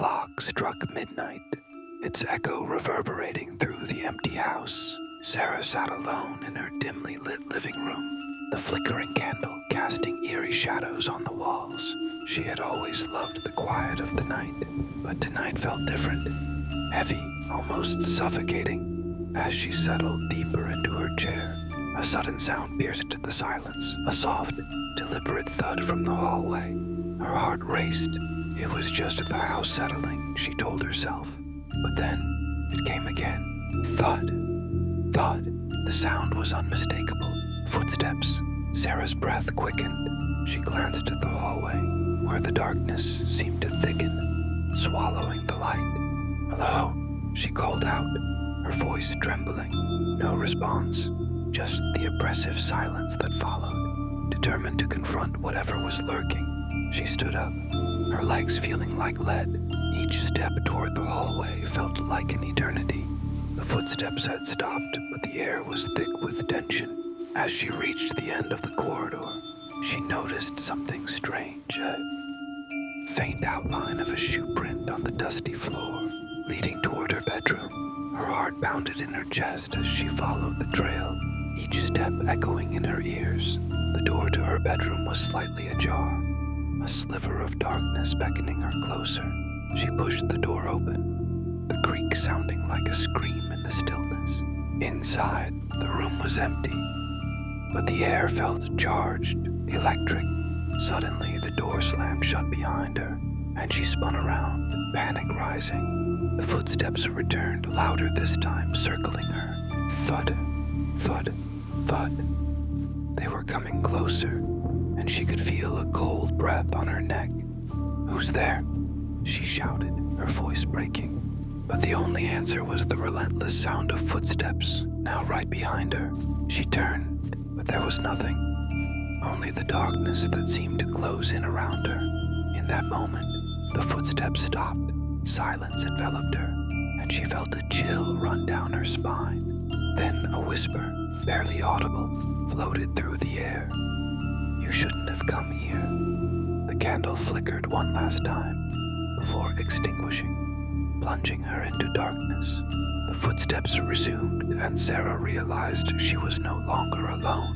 clock struck midnight, its echo reverberating through the empty house. Sarah sat alone in her dimly lit living room, the flickering candle casting eerie shadows on the walls. She had always loved the quiet of the night, but tonight felt different, heavy, almost suffocating. As she settled deeper into her chair, a sudden sound pierced the silence, a soft, deliberate thud from the hallway. Her heart raced. It was just the house settling, she told herself. But then, it came again. Thud. Thud. The sound was unmistakable. Footsteps. Sarah's breath quickened. She glanced at the hallway, where the darkness seemed to thicken, swallowing the light. "Hello?" she called out, her voice trembling. No response, just the oppressive silence that followed. Determined to confront whatever was lurking, she stood up, her legs feeling like lead. Each step toward the hallway felt like an eternity. The footsteps had stopped, but the air was thick with tension. As she reached the end of the corridor, she noticed something strange, a faint outline of a shoe print on the dusty floor, leading toward her bedroom. Her heart pounded in her chest as she followed the trail, each step echoing in her ears. The door to her bedroom was slightly ajar, a sliver of darkness beckoning her closer. She pushed the door open, the creak sounding like a scream in the stillness. Inside, the room was empty, but the air felt charged, electric. Suddenly, the door slammed shut behind her, and she spun around, panic rising. The footsteps returned, louder this time, circling her. Thud, thud, thud. They were coming closer, and she could feel a cold breath on her neck. "Who's there?" she shouted, her voice breaking. But the only answer was the relentless sound of footsteps, now right behind her. She turned, but there was nothing, only the darkness that seemed to close in around her. In that moment, the footsteps stopped, silence enveloped her, and she felt a chill run down her spine. Then a whisper, barely audible, floated through the air. "You shouldn't have come here." The candle flickered one last time, before extinguishing, plunging her into darkness. The footsteps resumed, and Sarah realized she was no longer alone.